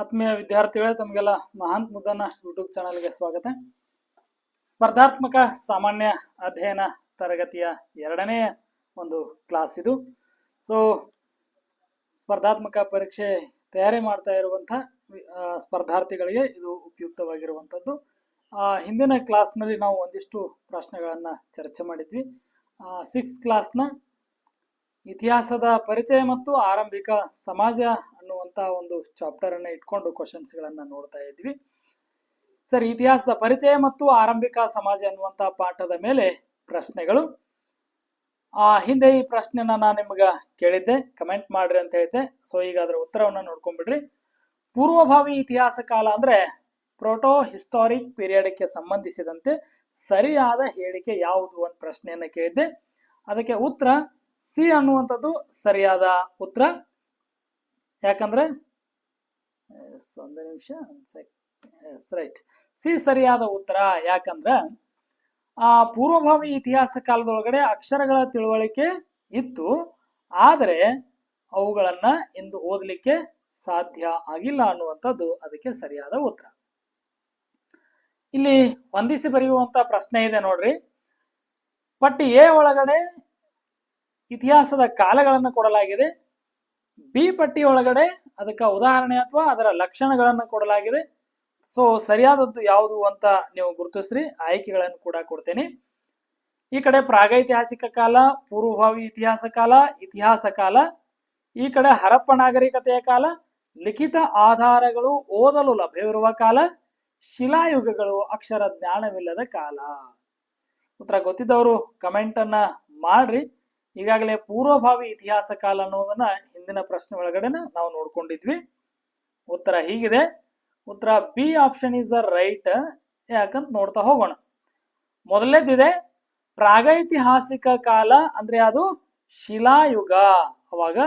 ಆತ್ಮೀಯ ವಿದ್ಯಾರ್ಥಿಗಳೇ, ತಮಗೆಲ್ಲ ಮಹಾಂತ್ ಮುದ್ದನ ಯೂಟ್ಯೂಬ್ ಚಾನಲ್ಗೆ ಸ್ವಾಗತ. ಸ್ಪರ್ಧಾತ್ಮಕ ಸಾಮಾನ್ಯ ಅಧ್ಯಯನ ತರಗತಿಯ ಎರಡನೇ ಒಂದು ಕ್ಲಾಸ್ ಇದು. ಸೊ ಸ್ಪರ್ಧಾತ್ಮಕ ಪರೀಕ್ಷೆ ತಯಾರಿ ಮಾಡ್ತಾ ಇರುವಂಥ ಸ್ಪರ್ಧಾರ್ಥಿಗಳಿಗೆ ಇದು ಉಪಯುಕ್ತವಾಗಿರುವಂಥದ್ದು. ಹಿಂದಿನ ಕ್ಲಾಸ್ನಲ್ಲಿ ನಾವು ಒಂದಿಷ್ಟು ಪ್ರಶ್ನೆಗಳನ್ನು ಚರ್ಚೆ ಮಾಡಿದ್ವಿ. 6th ಕ್ಲಾಸ್ನ ಇತಿಹಾಸದ ಪರಿಚಯ ಮತ್ತು ಆರಂಭಿಕ ಸಮಾಜ ಅನ್ನುವಂಥ ಒಂದು ಚಾಪ್ಟರ್ ಅನ್ನು ಇಟ್ಕೊಂಡು ಕ್ವಶನ್ಸ್ಗಳನ್ನು ನೋಡ್ತಾ ಇದ್ವಿ. ಸರ್, ಇತಿಹಾಸದ ಪರಿಚಯ ಮತ್ತು ಆರಂಭಿಕ ಸಮಾಜ ಅನ್ನುವಂಥ ಪಾಠದ ಮೇಲೆ ಪ್ರಶ್ನೆಗಳು. ಹಿಂದೆ ಈ ಪ್ರಶ್ನೆನ ನಾನು ನಿಮ್ಗೆ ಕೇಳಿದ್ದೆ, ಕಮೆಂಟ್ ಮಾಡ್ರಿ ಅಂತ ಹೇಳಿದ್ದೆ. ಸೊ ಈಗ ಅದರ ಉತ್ತರವನ್ನು ನೋಡ್ಕೊಂಡ್ಬಿಡ್ರಿ. ಪೂರ್ವಭಾವಿ ಇತಿಹಾಸ ಕಾಲ ಅಂದ್ರೆ ಪ್ರೋಟೋ ಹಿಸ್ಟಾರಿಕ್ ಪೀರಿಯಡ್ಗೆ ಸಂಬಂಧಿಸಿದಂತೆ ಸರಿಯಾದ ಹೇಳಿಕೆ ಯಾವುದು ಅಂತ ಪ್ರಶ್ನೆಯನ್ನ ಕೇಳಿದ್ದೆ. ಅದಕ್ಕೆ ಉತ್ತರ ಸಿ ಅನ್ನುವಂಥದ್ದು ಸರಿಯಾದ ಉತ್ತರ. ಯಾಕಂದ್ರೆ ಒಂದು ನಿಮಿಷ, ರೈಟ್, ಸಿ ಸರಿಯಾದ ಉತ್ತರ. ಯಾಕಂದ್ರೆ ಪೂರ್ವಭಾವಿ ಇತಿಹಾಸ ಕಾಲದೊಳಗಡೆ ಅಕ್ಷರಗಳ ತಿಳುವಳಿಕೆ ಇತ್ತು, ಆದರೆ ಅವುಗಳನ್ನ ಇಂದು ಓದಲಿಕ್ಕೆ ಸಾಧ್ಯ ಆಗಿಲ್ಲ ಅನ್ನುವಂಥದ್ದು ಅದಕ್ಕೆ ಸರಿಯಾದ ಉತ್ತರ. ಇಲ್ಲಿ ಹೊಂದಿಸಿ ಬರೆಯುವಂತ ಪ್ರಶ್ನೆ ಇದೆ ನೋಡ್ರಿ. ಪಟ್ಟಿ ಎ ಒಳಗಡೆ ಇತಿಹಾಸದ ಕಾಲಗಳನ್ನು ಕೊಡಲಾಗಿದೆ. ಬಿ ಪಟ್ಟಿ ಒಳಗಡೆ ಅದಕ್ಕೆ ಉದಾಹರಣೆ ಅಥವಾ ಅದರ ಲಕ್ಷಣಗಳನ್ನು ಕೊಡಲಾಗಿದೆ. ಸೊ ಸರಿಯಾದದ್ದು ಯಾವುದು ಅಂತ ನೀವು ಗುರುತಿಸ್ರಿ. ಆಯ್ಕೆಗಳನ್ನು ಕೂಡ ಕೊಡ್ತೇನೆ. ಈ ಕಡೆ ಪ್ರಾಗೈತಿಹಾಸಿಕ ಕಾಲ, ಪೂರ್ವಭಾವಿ ಇತಿಹಾಸ ಕಾಲ, ಇತಿಹಾಸ ಕಾಲ. ಈ ಕಡೆ ಹರಪ್ಪ ನಾಗರಿಕತೆಯ ಕಾಲ, ಲಿಖಿತ ಆಧಾರಗಳು ಓದಲು ಲಭ್ಯವಿರುವ ಕಾಲ, ಶಿಲಾಯುಗಗಳು, ಅಕ್ಷರ ಜ್ಞಾನವಿಲ್ಲದ ಕಾಲ. ಉತ್ತರ ಗೊತ್ತಿದ್ದವರು ಕಮೆಂಟ್ ಅನ್ನ ಮಾಡ್ರಿ. ಈಗಾಗಲೇ ಪೂರ್ವಭಾವಿ ಇತಿಹಾಸ ಕಾಲ ಅನ್ನೋದನ್ನ ಹಿಂದಿನ ಪ್ರಶ್ನೆ ಒಳಗಡೆನ ನಾವು ನೋಡ್ಕೊಂಡಿದ್ವಿ. ಉತ್ತರ ಹೀಗಿದೆ. ಉತ್ತರ B option is the right. ಯಾಕಂತ ನೋಡ್ತಾ ಹೋಗೋಣ. ಮೊದಲನೇದಿದೆ ಪ್ರಾಗೈತಿಹಾಸಿಕ ಕಾಲ, ಅಂದ್ರೆ ಅದು ಶಿಲಾಯುಗ, ಅವಾಗ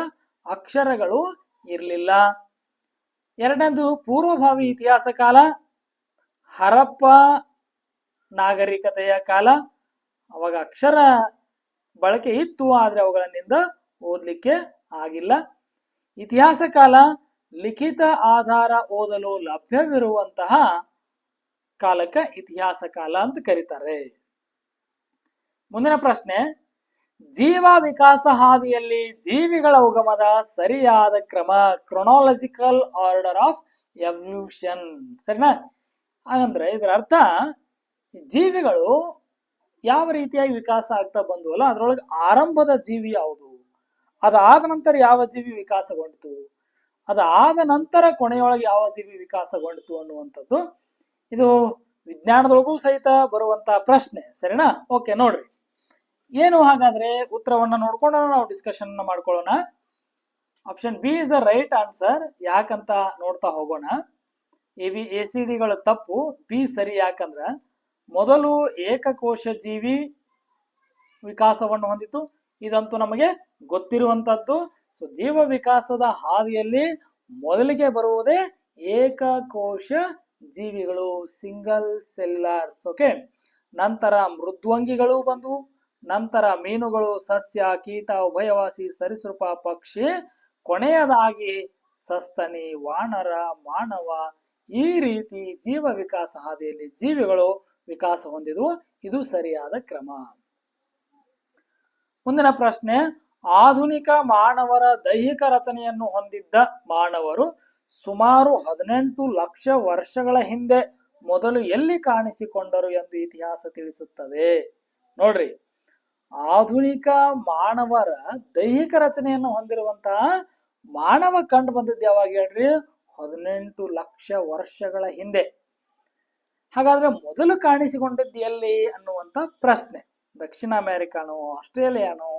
ಅಕ್ಷರಗಳು ಇರಲಿಲ್ಲ. ಎರಡನೇದು ಪೂರ್ವಭಾವಿ ಇತಿಹಾಸ ಕಾಲ, ಹರಪ್ಪ ನಾಗರಿಕತೆಯ ಕಾಲ, ಅವಾಗ ಅಕ್ಷರ ಬಳಕೆ ಇತ್ತು, ಆದ್ರೆ ಅವುಗಳನ್ನಿಂದ ಓದ್ಲಿಕ್ಕೆ ಆಗಿಲ್ಲ. ಇತಿಹಾಸ ಕಾಲ, ಲಿಖಿತ ಆಧಾರ ಓದಲು ಲಭ್ಯವಿರುವಂತಹ ಕಾಲಕ್ಕೆ ಇತಿಹಾಸ ಕಾಲ ಅಂತ ಕರೀತಾರೆ. ಮುಂದಿನ ಪ್ರಶ್ನೆ, ಜೀವ ವಿಕಾಸ ಹಾದಿಯಲ್ಲಿ ಜೀವಿಗಳ ಉಗಮದ ಸರಿಯಾದ ಕ್ರಮ, ಕ್ರೊನಾಲಜಿಕಲ್ ಆರ್ಡರ್ ಆಫ್ ಎವಲ್ಯೂಷನ್. ಸರಿನಾ? ಹಾಗಂದ್ರೆ ಇದರ ಅರ್ಥ, ಜೀವಿಗಳು ಯಾವ ರೀತಿಯಾಗಿ ವಿಕಾಸ ಆಗ್ತಾ ಬಂದ್ವಲ್ಲ ಅದ್ರೊಳಗೆ ಆರಂಭದ ಜೀವಿ ಯಾವುದು, ಅದಾದ ನಂತರ ಯಾವ ಜೀವಿ ವಿಕಾಸಗೊಂಡಿತು, ಅದಾದ ನಂತರ ಕೊನೆಯೊಳಗೆ ಯಾವ ಜೀವಿ ವಿಕಾಸಗೊಂಡಿತು ಅನ್ನುವಂಥದ್ದು ಇದು ವಿಜ್ಞಾನದೊಳಗೂ ಸಹಿತ ಬರುವಂತ ಪ್ರಶ್ನೆ. ಸರಿನಾ? ಓಕೆ, ನೋಡ್ರಿ ಏನು ಹಾಗಾದ್ರೆ ಉತ್ತರವನ್ನ ನೋಡ್ಕೊಂಡು ನಾವು ಡಿಸ್ಕಷನ್ ಮಾಡ್ಕೊಳ್ಳೋಣ. Option B is the right answer. ಯಾಕಂತ ನೋಡ್ತಾ ಹೋಗೋಣ. ABCDಗಳು ತಪ್ಪು, ಬಿ ಸರಿ. ಯಾಕಂದ್ರ ಮೊದಲು ಏಕಕೋಶ ಜೀವಿ ವಿಕಾಸವನ್ನು ಹೊಂದಿತು, ಇದಂತೂ ನಮಗೆ ಗೊತ್ತಿರುವಂತದ್ದು. ಸೊ ಜೀವ ವಿಕಾಸದ ಹಾದಿಯಲ್ಲಿ ಮೊದಲಿಗೆ ಬರುವುದೇ ಏಕಕೋಶ ಜೀವಿಗಳು, ಸಿಂಗಲ್ ಸೆಲ್ಯುಲರ್ಸ್. ಓಕೆ, ನಂತರ ಮೃದ್ವಂಗಿಗಳು ಬಂದವು, ನಂತರ ಮೀನುಗಳು, ಸಸ್ಯ, ಕೀಟ, ಉಭಯವಾಸಿ, ಸರೀಸೃಪ, ಪಕ್ಷಿ, ಕೊನೆಯದಾಗಿ ಸಸ್ತನಿ, ವಾನರ, ಮಾನವ. ಈ ರೀತಿ ಜೀವ ವಿಕಾಸ ಹಾದಿಯಲ್ಲಿ ಜೀವಿಗಳು ವಿಕಾಸ ಹೊಂದಿದವು. ಇದು ಸರಿಯಾದ ಕ್ರಮ. ಮುಂದಿನ ಪ್ರಶ್ನೆ, ಆಧುನಿಕ ಮಾನವರ ದೈಹಿಕ ರಚನೆಯನ್ನು ಹೊಂದಿದ್ದ ಮಾನವರು ಸುಮಾರು 18 ಲಕ್ಷ ವರ್ಷಗಳ ಹಿಂದೆ ಮೊದಲು ಎಲ್ಲಿ ಕಾಣಿಸಿಕೊಂಡರು ಎಂದು ಇತಿಹಾಸ ತಿಳಿಸುತ್ತದೆ. ನೋಡ್ರಿ, ಆಧುನಿಕ ಮಾನವರ ದೈಹಿಕ ರಚನೆಯನ್ನು ಹೊಂದಿರುವಂತಹ ಮಾನವ ಕಂಡು ಬಂದಿದ್ದು ಯಾವಾಗ ಹೇಳ್ರಿ? 18 ಲಕ್ಷ ವರ್ಷಗಳ ಹಿಂದೆ. ಹಾಗಾದ್ರೆ ಮೊದಲು ಕಾಣಿಸಿಕೊಂಡಿದ್ದು ಎಲ್ಲಿ ಅನ್ನುವಂತ ಪ್ರಶ್ನೆ. ದಕ್ಷಿಣ ಅಮೆರಿಕಾನೋ, ಆಸ್ಟ್ರೇಲಿಯಾನೋ,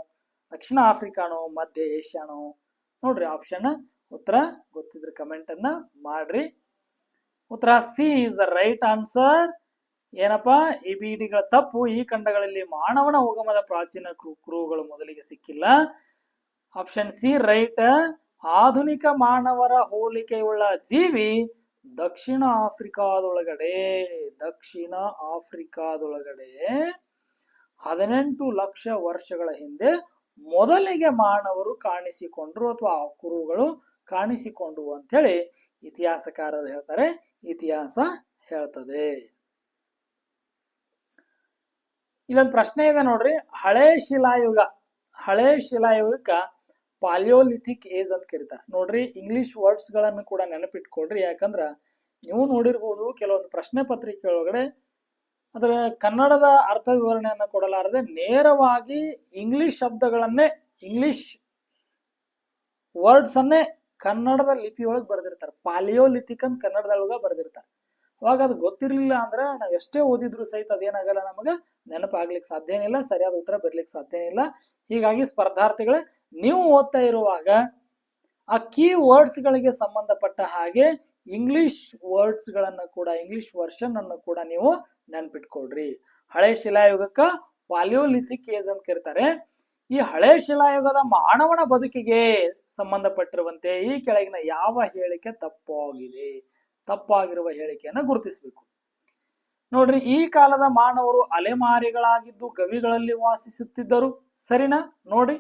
ದಕ್ಷಿಣ ಆಫ್ರಿಕಾನೋ, ಮಧ್ಯ ಏಷ್ಯಾನೋ? ನೋಡ್ರಿ ಆಪ್ಷನ್. ಉತ್ತರ ಗೊತ್ತಿದ್ರೆ ಕಮೆಂಟ್ ಅನ್ನ ಮಾಡ್ರಿ. ಉತ್ತರ C is the right answer. ಏನಪ್ಪಾ, ABCDಗಳ ತಪ್ಪು. ಈ ಖಂಡಗಳಲ್ಲಿ ಮಾನವನ ಉಗಮದ ಪ್ರಾಚೀನ ಕುರುಹುಗಳು ಮೊದಲಿಗೆ ಸಿಕ್ಕಿಲ್ಲ. Option C right. ಆಧುನಿಕ ಮಾನವರ ಹೋಲಿಕೆಯುಳ್ಳ ಜೀವಿ ದಕ್ಷಿಣ ಆಫ್ರಿಕಾದೊಳಗಡೆ 18 ಲಕ್ಷ ವರ್ಷಗಳ ಹಿಂದೆ ಮೊದಲಿಗೆ ಮಾನವರು ಕಾಣಿಸಿಕೊಂಡ್ರು ಅಥವಾ ಆ ಕುರುಹುಗಳು ಕಾಣಿಸಿಕೊಂಡವು ಅಂತ ಹೇಳಿ ಇತಿಹಾಸಕಾರರು ಹೇಳ್ತಾರೆ, ಇತಿಹಾಸ ಹೇಳ್ತದೆ. ಇಲ್ಲೊಂದು ಪ್ರಶ್ನೆ ಇದೆ ನೋಡ್ರಿ, ಹಳೆ ಶಿಲಾಯುಗಕ್ಕ ಪಾಲಿಯೋಲಿಥಿಕ್ ಏಜ್ ಅಂತ ಕರೀತಾರೆ. ನೋಡ್ರಿ, ಇಂಗ್ಲಿಷ್ ವರ್ಡ್ಸ್ ಗಳನ್ನು ಕೂಡ ನೆನಪಿಟ್ಕೊಳ್ರಿ. ಯಾಕಂದ್ರ ನೀವು ನೋಡಿರ್ಬೋದು ಕೆಲವೊಂದು ಪ್ರಶ್ನೆ ಪತ್ರಿಕೆ ಒಳಗಡೆ ಅದರ ಕನ್ನಡದ ಅರ್ಥ ವಿವರಣೆಯನ್ನು ಕೊಡಲಾರದೆ ನೇರವಾಗಿ ಇಂಗ್ಲಿಷ್ ಶಬ್ದಗಳನ್ನೇ, ಇಂಗ್ಲಿಷ್ ವರ್ಡ್ಸ್ ಅನ್ನೇ ಕನ್ನಡದ ಲಿಪಿ ಒಳಗೆ ಬರೆದಿರ್ತಾರೆ. ಪಾಲಿಯೋಲಿಥಿಕ್ ಅಂತ ಕನ್ನಡದೊಳಗ ಬರೆದಿರ್ತಾರೆ. ಅವಾಗ ಅದು ಗೊತ್ತಿರ್ಲಿಲ್ಲ ಅಂದ್ರೆ ನಾವ್ ಎಷ್ಟೇ ಓದಿದ್ರು ಸಹಿತ ಅದೇನಾಗಲ್ಲ, ನಮಗೆ ನೆನಪಾಗ್ಲಿಕ್ಕೆ ಸಾಧ್ಯನೇ ಇಲ್ಲ, ಸರಿಯಾದ ಉತ್ತರ ಬರ್ಲಿಕ್ಕೆ ಸಾಧ್ಯನೇ ಇಲ್ಲ. ಹೀಗಾಗಿ ಸ್ಪರ್ಧಾರ್ಥಿಗಳೇ, ನೀವು ಓದ್ತಾ ಇರುವಾಗ ಆ ಕೀ ವರ್ಡ್ಸ್ ಗಳಿಗೆ ಸಂಬಂಧಪಟ್ಟ ಹಾಗೆ ಇಂಗ್ಲಿಷ್ ವರ್ಡ್ಸ್ ಗಳನ್ನ ಕೂಡ, ಇಂಗ್ಲಿಷ್ ವರ್ಷನ್ ಅನ್ನು ಕೂಡ ನೀವು ನೆನ್ಪಿಟ್ಕೊಳ್ರಿ. ಹಳೆ ಶಿಲಾಯುಗಕ್ಕ ಪಾಲಿಯೋಲಿಥಿಕ್ ಏಜ್ ಅಂತ ಕರೀತಾರೆ. ಈ ಹಳೆ ಶಿಲಾಯುಗದ ಮಾನವನ ಬದುಕಿಗೆ ಸಂಬಂಧಪಟ್ಟಿರುವಂತೆ ಈ ಕೆಳಗಿನ ಯಾವ ಹೇಳಿಕೆ ತಪ್ಪಾಗಿದೆ? ತಪ್ಪಾಗಿರುವ ಹೇಳಿಕೆಯನ್ನು ಗುರುತಿಸಬೇಕು. ನೋಡ್ರಿ, ಈ ಕಾಲದ ಮಾನವರು ಅಲೆಮಾರಿಗಳಾಗಿದ್ದು ಗವಿಗಳಲ್ಲಿ ವಾಸಿಸುತ್ತಿದ್ದರು. ಸರಿನಾ? ನೋಡಿ,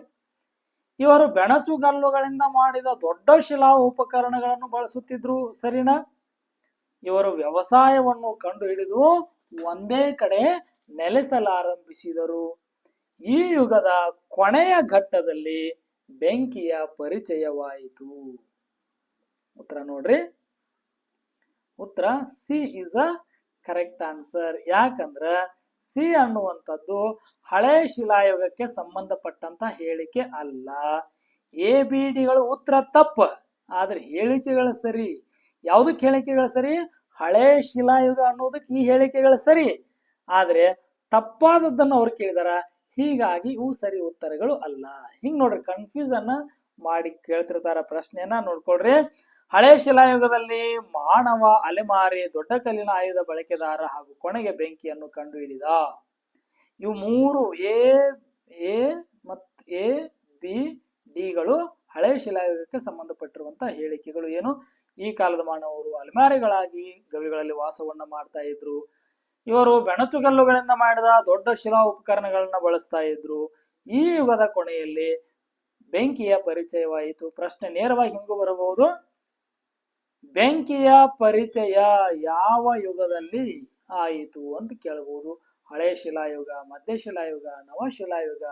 ಇವರು ಬೆಣಚುಗಲ್ಲುಗಳಿಂದ ಮಾಡಿದ ದೊಡ್ಡ ಶಿಲಾ ಉಪಕರಣಗಳನ್ನು ಬಳಸುತ್ತಿದ್ರು. ಸರಿನಾ? ಇವರು ವ್ಯವಸಾಯವನ್ನು ಕಂಡು ಹಿಡಿದು ಒಂದೇ ಕಡೆ ನೆಲೆಸಲಾರಂಭಿಸಿದರು. ಈ ಯುಗದ ಕೊನೆಯ ಘಟ್ಟದಲ್ಲಿ ಬೆಂಕಿಯ ಪರಿಚಯವಾಯಿತು. ಉತ್ತರ ನೋಡ್ರಿ, ಉತ್ತರ C is a correct answer. ಯಾಕಂದ್ರ ಸಿ ಅನ್ನುವಂಥದ್ದು ಹಳೆ ಶಿಲಾಯುಗಕ್ಕೆ ಸಂಬಂಧಪಟ್ಟಂತ ಹೇಳಿಕೆ ಅಲ್ಲ. ABDಗಳು ಉತ್ತರ ತಪ್ಪ, ಆದ್ರೆ ಹೇಳಿಕೆಗಳು ಸರಿ. ಯಾವುದಕ್ಕೆ ಹೇಳಿಕೆಗಳು ಸರಿ? ಹಳೆ ಶಿಲಾಯುಗ ಅನ್ನೋದಕ್ಕೆ ಈ ಹೇಳಿಕೆಗಳು ಸರಿ, ಆದ್ರೆ ತಪ್ಪಾದದ್ದನ್ನು ಅವ್ರು ಕೇಳಿದಾರ. ಹೀಗಾಗಿ ಇವು ಸರಿ ಉತ್ತರಗಳು ಅಲ್ಲ. ಹಿಂಗ್ ನೋಡ್ರಿ, ಕನ್ಫ್ಯೂಸನ್ ಮಾಡಿ ಕೇಳ್ತಿರ್ತಾರ ಪ್ರಶ್ನೆಯನ್ನ. ನೋಡ್ಕೊಳ್ರಿ, ಹಳೆ ಶಿಲಾಯುಗದಲ್ಲಿ ಮಾನವ ಅಲೆಮಾರಿ ದೊಡ್ಡ ಕಲ್ಲಿನ ಆಯುಧ ಬಳಕೆದಾರ ಹಾಗೂ ಕೊನೆಗೆ ಬೆಂಕಿಯನ್ನು ಕಂಡು ಹಿಡಿದ. ಇವು ಮೂರು ABDಗಳು ಹಳೆ ಶಿಲಾಯುಗಕ್ಕೆ ಸಂಬಂಧಪಟ್ಟಿರುವಂತ ಹೇಳಿಕೆಗಳು. ಏನು? ಈ ಕಾಲದ ಮಾನವರು ಅಲೆಮಾರಿಗಳಾಗಿ ಗವಿಗಳಲ್ಲಿ ವಾಸವನ್ನ ಮಾಡ್ತಾ ಇದ್ರು. ಇವರು ಬೆಣಚುಗಲ್ಲುಗಳಿಂದ ಮಾಡಿದ ದೊಡ್ಡ ಶಿಲಾ ಉಪಕರಣಗಳನ್ನ ಬಳಸ್ತಾ ಇದ್ರು. ಈ ಯುಗದ ಕೊನೆಯಲ್ಲಿ ಬೆಂಕಿಯ ಪರಿಚಯವಾಯಿತು. ಪ್ರಶ್ನೆ ನೇರವಾಗಿ ಹಿಂಗೂ ಬರಬಹುದು, ಬೆಂಕಿಯ ಪರಿಚಯ ಯಾವ ಯುಗದಲ್ಲಿ ಆಯಿತು ಅಂತ ಕೇಳಬಹುದು. ಹಳೆ ಶಿಲಾಯುಗ, ಮಧ್ಯ ಶಿಲಾಯುಗ, ನವಶಿಲಾಯುಗ,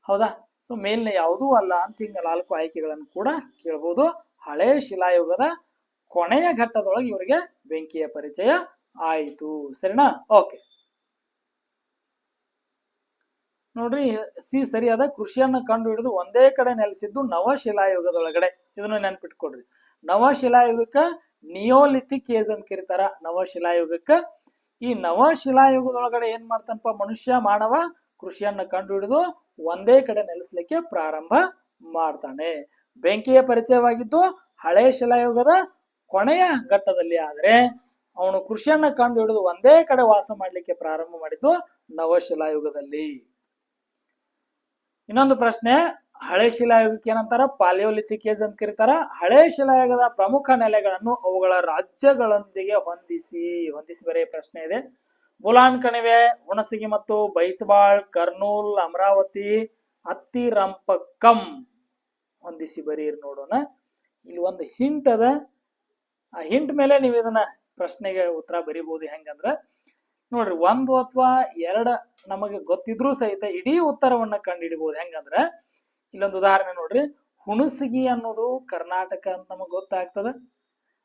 ಹೌದಾ? ಸೊ ಮೇಲಿನ ಯಾವುದೂ ಅಲ್ಲ ಅಂತ ಹಿಂಗ 4 ಆಯ್ಕೆಗಳನ್ನು ಕೂಡ ಕೇಳಬಹುದು. ಹಳೆ ಶಿಲಾಯುಗದ ಕೊನೆಯ ಘಟ್ಟದೊಳಗೆ ಇವರಿಗೆ ಬೆಂಕಿಯ ಪರಿಚಯ ಆಯಿತು. ಸರಿನಾ? ಓಕೆ, ನೋಡ್ರಿ, ಸಿ ಸರಿಯಾದ. ಕೃಷಿಯನ್ನು ಕಂಡು ಹಿಡಿದು ಒಂದೇ ಕಡೆ ನೆಲೆಸಿದ್ದು ನವಶಿಲಾಯುಗದೊಳಗಡೆ. ಇದನ್ನು ನೆನ್ಪಿಟ್ಕೊಡ್ರಿ. ನವಶಿಲಾಯುಗಕ್ಕ ನಿಯೋಲಿಥಿಕ್ ಏಜ್ ಅಂತ ಕರೀತಾರ. ನವಶಿಲಾಯುಗಕ್ಕ, ಈ ನವಶಿಲಾಯುಗದೊಳಗಡೆ ಏನ್ ಮಾಡ್ತಾನಪ್ಪ ಮನುಷ್ಯ, ಮಾನವ ಕೃಷಿಯನ್ನ ಕಂಡು ಹಿಡಿದು ಒಂದೇ ಕಡೆ ನೆಲೆಸಲಿಕ್ಕೆ ಪ್ರಾರಂಭ ಮಾಡ್ತಾನೆ. ಬೆಂಕಿಯ ಪರಿಚಯವಾಗಿದ್ದು ಹಳೆ ಶಿಲಾಯುಗದ ಕೊನೆಯ ಘಟ್ಟದಲ್ಲಿ, ಆದ್ರೆ ಅವನು ಕೃಷಿಯನ್ನ ಕಂಡು ಹಿಡಿದು ಒಂದೇ ಕಡೆ ವಾಸ ಮಾಡ್ಲಿಕ್ಕೆ ಪ್ರಾರಂಭ ಮಾಡಿದ್ದು ನವಶಿಲಾಯುಗದಲ್ಲಿ. ಇನ್ನೊಂದು ಪ್ರಶ್ನೆ, ಹಳೆ ಶಿಲಾಯುಗಕ್ಕೆ ಏನಂತಾರ? ಪಾಲಿಯೋಲಿಥಿಕ್ ಏಜ್ ಅಂತ ಕರೀತಾರ. ಹಳೆ ಶಿಲಾಯುಗದ ಪ್ರಮುಖ ನೆಲೆಗಳನ್ನು ಅವುಗಳ ರಾಜ್ಯಗಳೊಂದಿಗೆ ಹೊಂದಿಸಿ ಬರೆಯ ಪ್ರಶ್ನೆ ಇದೆ. ಬುಲಾನ್ ಕಣಿವೆ, ಹುಣಸಗಿ ಮತ್ತು ಬೈಚಬಾಳ್, ಕರ್ನೂಲ್, ಅಮರಾವತಿ, ಅತ್ತಿರಂಪಕ್ಕಂ ಹೊಂದಿಸಿ ಬರೀರಿ. ನೋಡೋಣ, ಇಲ್ಲಿ ಒಂದು ಹಿಂಟ್ ಅದ. ಆ ಹಿಂಟ್ ಮೇಲೆ ನೀವು ಇದನ್ನ ಪ್ರಶ್ನೆಗೆ ಉತ್ತರ ಬರಿಬಹುದು. ಹೆಂಗಂದ್ರ ನೋಡ್ರಿ, 1 ಅಥವಾ 2 ನಮಗೆ ಗೊತ್ತಿದ್ರು ಸಹಿತ ಇಡೀ ಉತ್ತರವನ್ನ ಕಂಡು ಹಿಡಿಬಹುದು. ಹೆಂಗಂದ್ರ ಇಲ್ಲೊಂದು ಉದಾಹರಣೆ ನೋಡ್ರಿ, ಹುಣಸಗಿ ಅನ್ನೋದು ಕರ್ನಾಟಕ ಅಂತ ನಮಗ್ ಗೊತ್ತಾಗ್ತದ.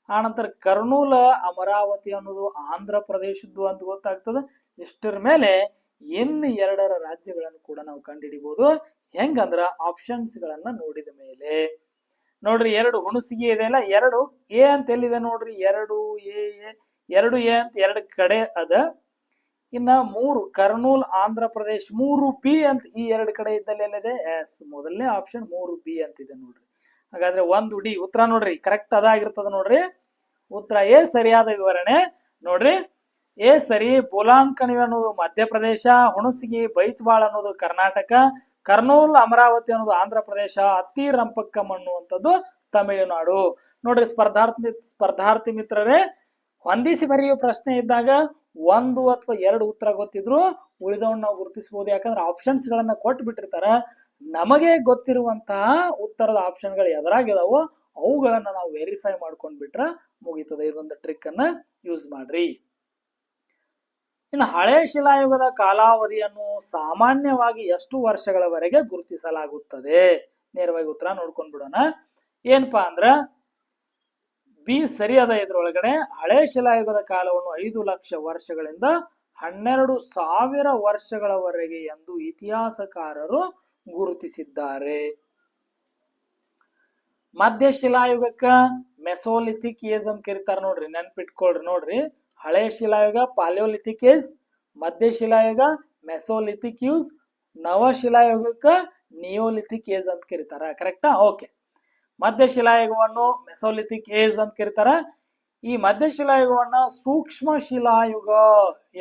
ಆನಂತರ ಕರ್ನೂಲ, ಅಮರಾವತಿ ಅನ್ನೋದು ಆಂಧ್ರ ಪ್ರದೇಶದ್ದು ಅಂತ ಗೊತ್ತಾಗ್ತದ. ಇಷ್ಟರ ಮೇಲೆ ಇನ್ನು 2 ರಾಜ್ಯಗಳನ್ನು ಕೂಡ ನಾವು ಕಂಡು ಹಿಡಿಬಹುದು. ಹೆಂಗಂದ್ರ ಆಪ್ಷನ್ಸ್ ಗಳನ್ನ ನೋಡಿದ ಮೇಲೆ. ನೋಡ್ರಿ, 2 ಹುಣಸಗಿ ಇದೆ ಅಲ್ಲ, 2 ಎ ಅಂತ ಎಲ್ಲಿದೆ ನೋಡ್ರಿ, 2 ಎ ಅಂತ 2 ಕಡೆ ಅದ. ಇನ್ನ 3 ಕರ್ನೂಲ್, ಆಂಧ್ರ ಪ್ರದೇಶ್, 3 ಬಿ ಅಂತ ಈ 2 ಕಡೆ ಇದ್ದಲ್ಲಿ ಎಲ್ಲಿದೆ? ಎಸ್, ಮೊದಲನೇ ಆಪ್ಷನ್ 3 ಬಿ ಅಂತಿದೆ ನೋಡ್ರಿ. ಹಾಗಾದ್ರೆ 1 ಡಿ ಉತ್ತರ ನೋಡ್ರಿ ಕರೆಕ್ಟ್ ಅದಾಗಿರ್ತದ. ನೋಡ್ರಿ, ಉತ್ತರ ಎ ಸರಿಯಾದ ವಿವರಣೆ. ನೋಡ್ರಿ, ಎ ಸರಿ. ಬುಲಾನ್ ಕಣಿವೆ ಅನ್ನೋದು ಮಧ್ಯಪ್ರದೇಶ, ಹುಣಸಗಿ ಬೈಚಬಾಳ್ ಅನ್ನೋದು ಕರ್ನಾಟಕ, ಕರ್ನೂಲ್, ಅಮರಾವತಿ ಅನ್ನೋದು ಆಂಧ್ರ ಪ್ರದೇಶ, ಅತ್ತಿರಂಪಕ್ಕಂ ಅನ್ನುವಂಥದ್ದು ತಮಿಳುನಾಡು. ನೋಡ್ರಿ ಸ್ಪರ್ಧಾರ್ಥಿ ಮಿತ್ರರೇ, ಹೊಂದಿಸಿ ಬರೆಯುವ ಪ್ರಶ್ನೆ ಇದ್ದಾಗ 1 ಅಥವಾ 2 ಉತ್ತರ ಗೊತ್ತಿದ್ರು ಉಳಿದವನ್ನ ನಾವು ಗುರುತಿಸಬಹುದು. ಯಾಕಂದ್ರೆ ಆಪ್ಷನ್ಸ್ ಗಳನ್ನ ಕೊಟ್ಟು ಬಿಟ್ಟಿರ್ತಾರ. ನಮಗೆ ಗೊತ್ತಿರುವಂತಹ ಉತ್ತರದ ಆಪ್ಷನ್ಗಳು ಎದುರಾಗಿದಾವೋ ಅವುಗಳನ್ನ ನಾವು ವೆರಿಫೈ ಮಾಡ್ಕೊಂಡ್ಬಿಟ್ರೆ ಮುಗೀತದೆ. ಇದೊಂದು ಟ್ರಿಕ್ ಅನ್ನ ಯೂಸ್ ಮಾಡ್ರಿ. ಇನ್ನು ಹಳೆ ಶಿಲಾಯುಗದ ಕಾಲಾವಧಿಯನ್ನು ಸಾಮಾನ್ಯವಾಗಿ ಎಷ್ಟು ವರ್ಷಗಳವರೆಗೆ ಗುರುತಿಸಲಾಗುತ್ತದೆ? ನೇರವಾಗಿ ಉತ್ತರ ನೋಡ್ಕೊಂಡ್ ಬಿಡೋಣ. ಏನಪ್ಪಾ ಅಂದ್ರ ಬಿ ಸರಿಯಾದ. ಇದ್ರೊಳಗಡೆ ಹಳೆ ಶಿಲಾಯುಗದ ಕಾಲವನ್ನು 5 ಲಕ್ಷ ವರ್ಷಗಳಿಂದ 12,000 ವರ್ಷಗಳವರೆಗೆ ಎಂದು ಇತಿಹಾಸಕಾರರು ಗುರುತಿಸಿದ್ದಾರೆ. ಮಧ್ಯ ಶಿಲಾಯುಗಕ್ಕ ಮೆಸೋಲಿಥಿಕ್ ಏಜ್ ಅಂತ ಕರೀತಾರ ನೋಡ್ರಿ, ನೆನ್ಪಿಟ್ಕೊಳ್ರಿ. ನೋಡ್ರಿ, ಹಳೆ ಶಿಲಾಯುಗ ಪಾಲಿಯೋಲಿಥಿಕ್ ಏಜ್, ಮಧ್ಯ ಶಿಲಾಯುಗ ಮೆಸೋಲಿಥಿಕ್ ಯೂಸ್, ನವ ಶಿಲಾಯುಗಕ್ಕ ನಿಯೋಲಿಥಿಕ್ ಏಜ್ ಅಂತ ಕರೀತಾರ. ಕರೆಕ್ಟಾ? ಓಕೆ. ಮಧ್ಯ ಶಿಲಾಯುಗವನ್ನು ಮೆಸೋಲಿಥಿಕ್ ಏಜ್ ಅಂತ ಕರೀತಾರ. ಈ ಮಧ್ಯ ಶಿಲಾಯುಗವನ್ನ ಸೂಕ್ಷ್ಮ ಶಿಲಾಯುಗ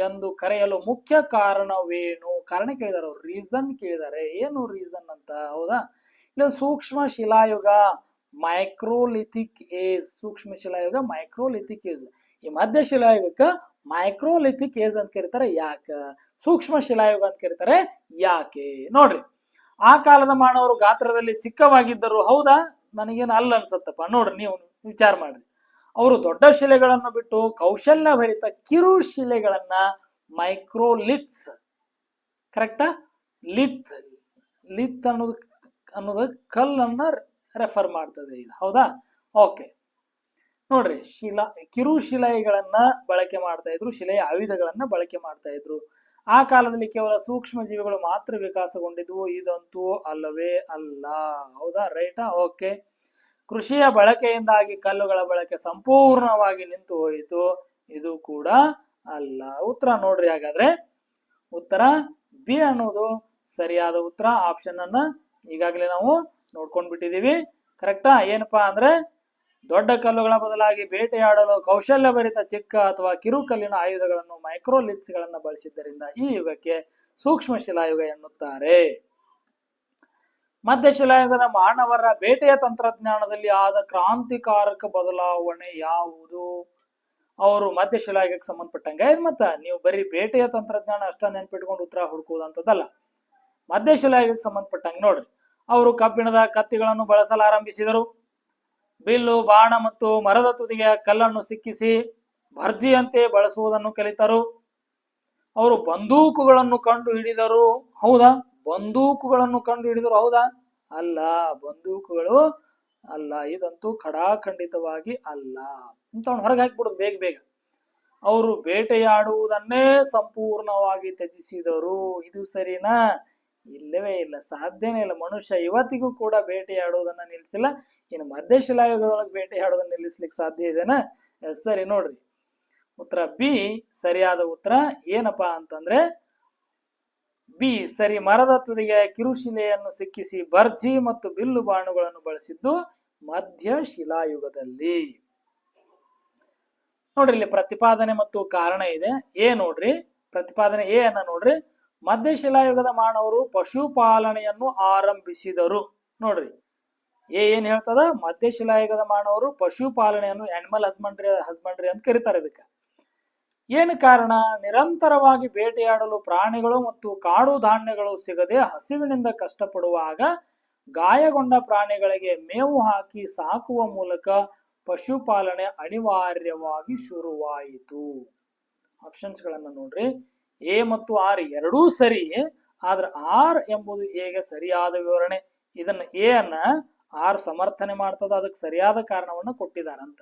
ಎಂದು ಕರೆಯಲು ಮುಖ್ಯ ಕಾರಣವೇನು? ಕಾರಣ ಕೇಳಿದಾರೆ ಅವ್ರು, ರೀಸನ್ ಕೇಳಿದ್ದಾರೆ. ಏನು ರೀಸನ್ ಅಂತ? ಹೌದಾ, ಇಲ್ಲ ಸೂಕ್ಷ್ಮ ಶಿಲಾಯುಗ ಮೈಕ್ರೋಲಿಥಿಕ್ ಏಜ್, ಸೂಕ್ಷ್ಮ ಶಿಲಾಯುಗ ಮೈಕ್ರೋಲಿಥಿಕ್ ಏಜ್. ಈ ಮಧ್ಯ ಶಿಲಾಯುಗಕ್ಕ ಮೈಕ್ರೋಲಿಥಿಕ್ ಏಜ್ ಅಂತ ಕರೀತಾರೆ. ಯಾಕ? ಸೂಕ್ಷ್ಮ ಶಿಲಾಯುಗ ಅಂತ ಕರೀತಾರೆ ಯಾಕೆ? ನೋಡ್ರಿ, ಆ ಕಾಲದ ಮಾನವರು ಗಾತ್ರದಲ್ಲಿ ಚಿಕ್ಕವಾಗಿದ್ದರು. ಹೌದಾ? ನನಗೇನು ಅಲ್ಲ ಅನ್ಸತ್ತಪ್ಪ. ನೋಡ್ರಿ, ನೀವು ವಿಚಾರ ಮಾಡ್ರಿ. ಅವರು ದೊಡ್ಡ ಶಿಲೆಗಳನ್ನು ಬಿಟ್ಟು ಕೌಶಲ್ಯ ಭರಿತ ಕಿರು ಶಿಲೆಗಳನ್ನ ಮೈಕ್ರೋಲಿಥ್ಸ್, ಕರೆಕ್ಟಾ? ಲಿಥ್ ಲಿಥ್ ಅನ್ನೋದು ಕಲ್ಲನ್ನ ರೆಫರ್ ಮಾಡ್ತದೆ ಇದು. ಹೌದಾ? ಓಕೆ. ನೋಡ್ರಿ, ಕಿರು ಶಿಲೆಗಳನ್ನ ಬಳಕೆ ಮಾಡ್ತಾ ಇದ್ರು, ಶಿಲೆಯ ಆಯುಧಗಳನ್ನ ಬಳಕೆ ಮಾಡ್ತಾ ಇದ್ರು. ಆ ಕಾಲದಲ್ಲಿ ಕೇವಲ ಸೂಕ್ಷ್ಮ ಜೀವಿಗಳು ಮಾತ್ರ ವಿಕಾಸಗೊಂಡಿದ್ವು. ಇದಂತೂ ಅಲ್ಲವೇ ಅಲ್ಲ. ಹೌದಾ? ರೈಟಾ? ಓಕೆ. ಕೃಷಿಯ ಬಳಕೆಯಿಂದಾಗಿ ಕಲ್ಲುಗಳ ಬಳಕೆ ಸಂಪೂರ್ಣವಾಗಿ ನಿಂತು ಹೋಯಿತು. ಇದು ಕೂಡ ಅಲ್ಲ. ಉತ್ತರ ನೋಡ್ರಿ, ಹಾಗಾದ್ರೆ ಉತ್ತರ ಬಿ ಅನ್ನೋದು ಸರಿಯಾದ ಉತ್ತರ. ಆಪ್ಷನ್ ಅನ್ನ ಈಗಾಗಲೇ ನಾವು ನೋಡ್ಕೊಂಡ್ ಬಿಟ್ಟಿದೀವಿ. ಕರೆಕ್ಟಾ? ಏನಪ್ಪಾ ಅಂದ್ರೆ ದೊಡ್ಡ ಕಲ್ಲುಗಳ ಬದಲಾಗಿ ಬೇಟೆಯಾಡಲು ಕೌಶಲ್ಯ ಭರಿತ ಚಿಕ್ಕ ಅಥವಾ ಕಿರುಕಲ್ಲಿನ ಆಯುಧಗಳನ್ನು ಮೈಕ್ರೋಲಿಥ್ಸ್ ಗಳನ್ನ ಬಳಸಿದ್ದರಿಂದ ಈ ಯುಗಕ್ಕೆ ಸೂಕ್ಷ್ಮ ಶಿಲಾಯುಗ ಎನ್ನುತ್ತಾರೆ. ಮಧ್ಯ ಶಿಲಾಯುಗದ ಮಾನವರ ಬೇಟೆಯ ತಂತ್ರಜ್ಞಾನದಲ್ಲಿ ಆದ ಕ್ರಾಂತಿಕಾರಕ ಬದಲಾವಣೆ ಯಾವುದು? ಅವರು ಮಧ್ಯ ಶಿಲಾಯುಗಕ್ಕೆ ಸಂಬಂಧಪಟ್ಟಂಗೆ. ಮತ್ತ ನೀವು ಬರೀ ಬೇಟೆಯ ತಂತ್ರಜ್ಞಾನ ಅಷ್ಟ ನೆನ್ಪಿಟ್ಕೊಂಡು ಉತ್ತರ ಹುಡುಕುವುದಂತದಲ್ಲ. ಮಧ್ಯ ಶಿಲಾಯುಗಕ್ಕೆ ಸಂಬಂಧಪಟ್ಟಂಗೆ ನೋಡ್ರಿ, ಅವರು ಕಬ್ಬಿಣದ ಕತ್ತಿಗಳನ್ನು ಬಳಸಲಾರಂಭಿಸಿದರು. ಬಿಲ್ಲು, ಬಾಣ ಮತ್ತು ಮರದ ತುದಿಗೆ ಕಲ್ಲನ್ನು ಸಿಕ್ಕಿಸಿ ಭರ್ಜಿಯಂತೆ ಬಳಸುವುದನ್ನು ಕಲಿತರು. ಅವರು ಬಂದೂಕುಗಳನ್ನು ಕಂಡು ಹಿಡಿದರು. ಹೌದಾ? ಬಂದೂಕುಗಳನ್ನು ಕಂಡು ಹಿಡಿದರು. ಹೌದಾ? ಅಲ್ಲ, ಬಂದೂಕುಗಳು ಅಲ್ಲ. ಇದಂತೂ ಖಡಾಖಂಡಿತವಾಗಿ ಅಲ್ಲ. ಇಂಥವ್ನು ಹೊರಗೆ ಹಾಕ್ಬಿಡುದು ಬೇಗ ಬೇಗ. ಅವರು ಬೇಟೆಯಾಡುವುದನ್ನೇ ಸಂಪೂರ್ಣವಾಗಿ ತ್ಯಜಿಸಿದರು. ಇದು ಸರಿನಾ? ಇಲ್ಲವೇ ಇಲ್ಲ, ಸಾಧ್ಯನೇ ಇಲ್ಲ. ಮನುಷ್ಯ ಇವತ್ತಿಗೂ ಕೂಡ ಬೇಟೆಯಾಡುವುದನ್ನ ನಿಲ್ಲಿಸಿಲ್ಲ. ಇನ್ನು ಮಧ್ಯ ಶಿಲಾಯುಗದೊಳಗೆ ಬೇಟೆಯಾಡೋದನ್ನ ನಿಲ್ಲಿಸ್ಲಿಕ್ಕೆ ಸಾಧ್ಯ ಇದೆನಾ? ಸರಿ, ನೋಡ್ರಿ, ಉತ್ತರ ಬಿ ಸರಿಯಾದ ಉತ್ತರ. ಏನಪ್ಪಾ ಅಂತಂದ್ರೆ ಬಿ ಸರಿ. ಮರದ ತುದಿಗೆ ಕಿರುಶಿಲೆಯನ್ನು ಸಿಕ್ಕಿಸಿ ಭರ್ಜಿ ಮತ್ತು ಬಿಲ್ಲು ಬಾಣುಗಳನ್ನು ಬಳಸಿದ್ದು ಮಧ್ಯ ಶಿಲಾಯುಗದಲ್ಲಿ. ನೋಡ್ರಿ, ಇಲ್ಲಿ ಪ್ರತಿಪಾದನೆ ಮತ್ತು ಕಾರಣ ಇದೆ. ನೋಡ್ರಿ, ಪ್ರತಿಪಾದನೆ ಎ ಅನ್ನ ನೋಡ್ರಿ. ಮಧ್ಯ ಶಿಲಾಯುಗದ ಮಾನವರು ಪಶುಪಾಲನೆಯನ್ನು ಆರಂಭಿಸಿದರು. ನೋಡ್ರಿ, ಏನ್ ಹೇಳ್ತದ? ಮಧ್ಯ ಶಿಲಾಯುಗದ ಮಾನವರು ಪಶುಪಾಲನೆಯನ್ನು ಆನಿಮಲ್ ಹಸ್ಬೆಂಡ್ರಿ ಅಂತ ಕರೀತಾರೆ. ಇದಕ್ಕೆ ಏನು ಕಾರಣ? ನಿರಂತರವಾಗಿ ಬೇಟೆಯಾಡಲು ಪ್ರಾಣಿಗಳು ಮತ್ತು ಕಾಡು ಧಾನ್ಯಗಳು ಸಿಗದೆ ಹಸಿವಿನಿಂದ ಕಷ್ಟಪಡುವಾಗ ಗಾಯಗೊಂಡ ಪ್ರಾಣಿಗಳಿಗೆ ಮೇವು ಹಾಕಿ ಸಾಕುವ ಮೂಲಕ ಪಶುಪಾಲನೆ ಅನಿವಾರ್ಯವಾಗಿ ಶುರುವಾಯಿತು. ಆಪ್ಷನ್ಸ್ ಗಳನ್ನ ನೋಡ್ರಿ. ಎ ಮತ್ತು ಆರ್ ಎರಡೂ ಸರಿ, ಆದ್ರೆ ಆರ್ ಎಂಬುದು ಎಗೆ ಸರಿಯಾದ ವಿವರಣೆ. ಇದನ್ನ ಎ ಅನ್ನ ಆರ್ ಸಮರ್ಥನೆ ಮಾಡ್ತದ. ಅದಕ್ಕೆ ಸರಿಯಾದ ಕಾರಣವನ್ನ ಕೊಟ್ಟಿದಾರಂತ.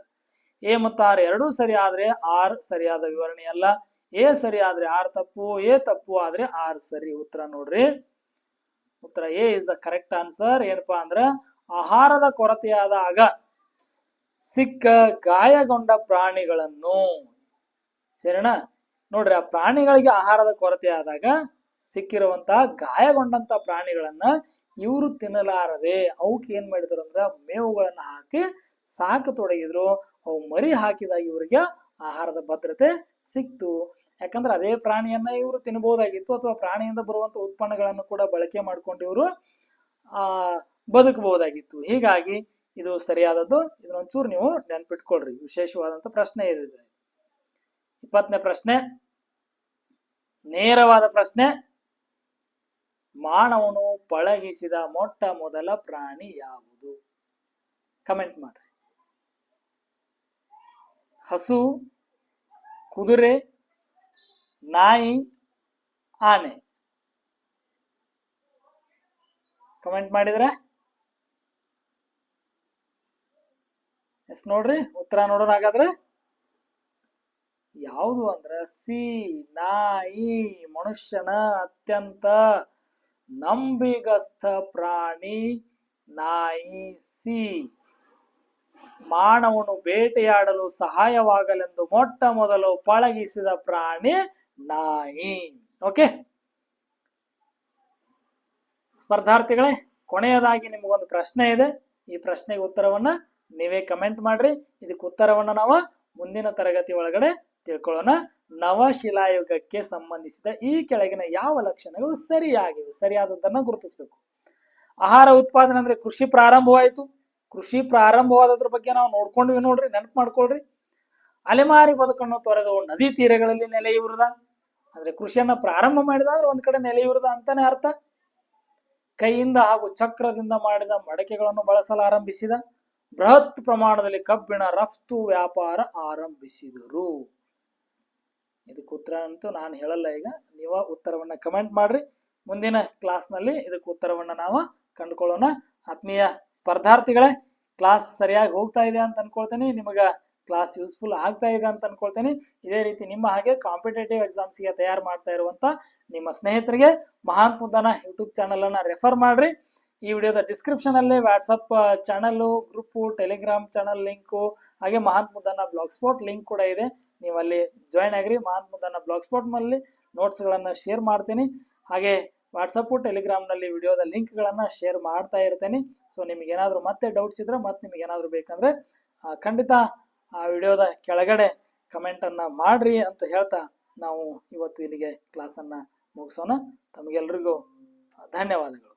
ಎ ಮತ್ತು ಆರ್ ಎರಡೂ ಸರಿ ಆದ್ರೆ ಆರ್ ಸರಿಯಾದ ವಿವರಣೆ ಅಲ್ಲ. ಎ ಸರಿ ಆದ್ರೆ ಆರ್ ತಪ್ಪು, ಎ ತಪ್ಪು ಆದ್ರೆ ಆರ್ ಸರಿ. ಉತ್ತರ ನೋಡ್ರಿ, ಉತ್ತರ A is the correct answer. ಏನಪ್ಪಾ ಅಂದ್ರ ಆಹಾರದ ಕೊರತೆಯಾದಾಗ ಸಿಕ್ಕ ಗಾಯಗೊಂಡ ಪ್ರಾಣಿಗಳನ್ನು, ಸರಿನಾ? ನೋಡ್ರಿ, ಆ ಪ್ರಾಣಿಗಳಿಗೆ ಆಹಾರದ ಕೊರತೆ ಆದಾಗ ಸಿಕ್ಕಿರುವಂತಹ ಗಾಯಗೊಂಡಂತ ಪ್ರಾಣಿಗಳನ್ನ ಇವರು ತಿನ್ನಲಾರದೆ ಅವಕ್ಕೆ ಏನ್ ಮಾಡಿದ್ರು ಅಂದ್ರ ಮೇವುಗಳನ್ನ ಹಾಕಿ ಸಾಕತೊಡಗಿದ್ರು. ಅವು ಮರಿ ಹಾಕಿದಾಗ ಇವರಿಗೆ ಆಹಾರದ ಭದ್ರತೆ ಸಿಕ್ತು. ಯಾಕಂದ್ರೆ ಅದೇ ಪ್ರಾಣಿಯನ್ನ ಇವರು ತಿನ್ಬಹುದಾಗಿತ್ತು, ಅಥವಾ ಪ್ರಾಣಿಯಿಂದ ಬರುವಂತ ಉತ್ಪನ್ನಗಳನ್ನು ಕೂಡ ಬಳಕೆ ಮಾಡ್ಕೊಂಡು ಇವರು ಬದುಕಬಹುದಾಗಿತ್ತು. ಹೀಗಾಗಿ ಇದು ಸರಿಯಾದದ್ದು. ಇದನ್ನೊಂಚೂರು ನೀವು ನೆನ್ಪಿಟ್ಕೊಳ್ರಿ. ವಿಶೇಷವಾದಂತ ಪ್ರಶ್ನೆ ಇದೆ. 20ನೇ ಪ್ರಶ್ನೆ, ನೇರವಾದ ಪ್ರಶ್ನೆ. ಮಾನವನು ಪಳಗಿಸಿದ ಮೊಟ್ಟ ಮೊದಲ ಪ್ರಾಣಿ ಯಾವುದು? ಕಮೆಂಟ್ ಮಾಡ್ರಿ. ಹಸು, ಕುದುರೆ, ನಾಯಿ, ಆನೆ. ಕಮೆಂಟ್ ಮಾಡಿದ್ರೆ ಎಸ್ ನೋಡ್ರಿ, ಉತ್ತರ ನೋಡೋಣ. ಹಾಗಾದ್ರೆ ಯಾವುದು ಅಂದ್ರೆ ಸಿ, ನಾಯಿ. ಮನುಷ್ಯನ ಅತ್ಯಂತ ನಂಬಿಗಸ್ತ ಪ್ರಾಣಿ ನಾಯಿ. ಸಿ, ಮಾನವನು ಬೇಟೆಯಾಡಲು ಸಹಾಯವಾಗಲೆಂದು ಮೊಟ್ಟ ಮೊದಲು ಪಳಗಿಸಿದ ಪ್ರಾಣಿ ನಾಯಿ. ಓಕೆ ಸ್ಪರ್ಧಾರ್ಥಿಗಳೇ, ಕೊನೆಯದಾಗಿ ನಿಮಗೊಂದು ಪ್ರಶ್ನೆ ಇದೆ. ಈ ಪ್ರಶ್ನೆಗೆ ಉತ್ತರವನ್ನ ನೀವೇ ಕಮೆಂಟ್ ಮಾಡ್ರಿ. ಇದಕ್ಕೆ ಉತ್ತರವನ್ನ ನಾವು ಮುಂದಿನ ತರಗತಿ ಒಳಗಡೆ ತಿಳ್ಕೊಳ್ಳೋಣ. ನವಶಿಲಾಯುಗಕ್ಕೆ ಸಂಬಂಧಿಸಿದ ಈ ಕೆಳಗಿನ ಯಾವ ಲಕ್ಷಣಗಳು ಸರಿಯಾಗಿವೆ? ಸರಿಯಾದದ್ದನ್ನ ಗುರುತಿಸಬೇಕು. ಆಹಾರ ಉತ್ಪಾದನೆ ಅಂದ್ರೆ ಕೃಷಿ ಪ್ರಾರಂಭವಾಯಿತು. ಕೃಷಿ ಪ್ರಾರಂಭವಾದದ್ರ ಬಗ್ಗೆ ನಾವು ನೋಡ್ಕೊಂಡ್ವಿ ನೋಡ್ರಿ, ನೆನಪು ಮಾಡ್ಕೊಳ್ರಿ. ಅಲೆಮಾರಿ ಬದುಕನ್ನು ತೊರೆದು ನದಿ ತೀರಗಳಲ್ಲಿ ನೆಲೆಯೂರದ ಅಂದ್ರೆ ಕೃಷಿಯನ್ನ ಪ್ರಾರಂಭ ಮಾಡಿದ್ರೆ ಒಂದ್ ಕಡೆ ನೆಲೆಯೂರದ ಅಂತಾನೆ ಅರ್ಥ. ಕೈಯಿಂದ ಹಾಗೂ ಚಕ್ರದಿಂದ ಮಾಡಿದ ಮಡಕೆಗಳನ್ನು ಬಳಸಲಾರಂಭಿಸಿದ. ಬೃಹತ್ ಪ್ರಮಾಣದಲ್ಲಿ ಕಬ್ಬಿಣ ರಫ್ತು ವ್ಯಾಪಾರ ಆರಂಭಿಸಿದರು. ಇದಕ್ಕೆ ಉತ್ತರ ಅಂತೂ ನಾನು ಹೇಳಲ್ಲ, ಈಗ ನೀವ ಉತ್ತರವನ್ನ ಕಮೆಂಟ್ ಮಾಡ್ರಿ. ಮುಂದಿನ ಕ್ಲಾಸ್ನಲ್ಲಿ ಇದಕ್ಕೆ ಉತ್ತರವನ್ನ ನಾವು ಕಂಡುಕೊಳ್ಳೋಣ. ಆತ್ಮೀಯ ಸ್ಪರ್ಧಾರ್ಥಿಗಳೇ, ಕ್ಲಾಸ್ ಸರಿಯಾಗಿ ಹೋಗ್ತಾ ಇದೆ ಅಂತ ಅನ್ಕೊಳ್ತೇನೆ. ನಿಮಗ ಕ್ಲಾಸ್ ಯೂಸ್ಫುಲ್ ಆಗ್ತಾ ಇದೆ ಅಂತ ಅನ್ಕೊಳ್ತೇನೆ. ಇದೇ ರೀತಿ ನಿಮ್ಮ ಹಾಗೆ ಕಾಂಪಿಟೇಟಿವ್ ಎಕ್ಸಾಮ್ಸ್ಗೆ ತಯಾರು ಮಾಡ್ತಾ ಇರುವಂತ ನಿಮ್ಮ ಸ್ನೇಹಿತರಿಗೆ ಮಹಾನ್ ಮುದ್ದಾನ ಯೂಟ್ಯೂಬ್ ಚಾನಲ್ ಅನ್ನ ರೆಫರ್ ಮಾಡ್ರಿ. ಈ ವಿಡಿಯೋದ ಡಿಸ್ಕ್ರಿಪ್ಷನ್ ಅಲ್ಲಿ WhatsApp channel, group, Telegram channel link, ಹಾಗೆ ಮಹಾನ್ ಮುದ್ದಾನ ಬ್ಲಾಗ್ ಸ್ಪಾಟ್ ಲಿಂಕ್ ಕೂಡ ಇದೆ. ನೀವು ಅಲ್ಲಿ ಜಾಯ್ನ್ ಆಗ್ರಿ. ಮಹಾನ್ ಮುದ್ದಾನ ಬ್ಲಾಗ್ ಸ್ಪಾಟ್ ನಲ್ಲಿ ನೋಟ್ಸ್ ಗಳನ್ನ ಶೇರ್ ಮಾಡ್ತೀನಿ. ಹಾಗೆ ವಾಟ್ಸಪ್, ಟೆಲಿಗ್ರಾಮ್ ನಲ್ಲಿ ವಿಡಿಯೋದ ಲಿಂಕ್ ಗಳನ್ನ ಶೇರ್ ಮಾಡ್ತಾ ಇರ್ತೇನೆ. ಸೊ ನಿಮ್ಗೆ ಏನಾದ್ರು ಮತ್ತೆ ಡೌಟ್ಸ್ ಇದ್ರೆ, ಮತ್ತೆ ನಿಮ್ಗೆ ಏನಾದ್ರು ಬೇಕಂದ್ರೆ ಖಂಡಿತ ಆ ವಿಡಿಯೋದ ಕೆಳಗಡೆ ಕಮೆಂಟ್ ಅನ್ನ ಮಾಡ್ರಿ ಅಂತ ಹೇಳ್ತಾ ನಾವು ಇವತ್ತು ಇಲ್ಲಿಗೆ ಕ್ಲಾಸ್ ಅನ್ನ ಮುಗಿಸೋಣ. ತಮಗೆಲ್ರಿಗೂ ಧನ್ಯವಾದಗಳು.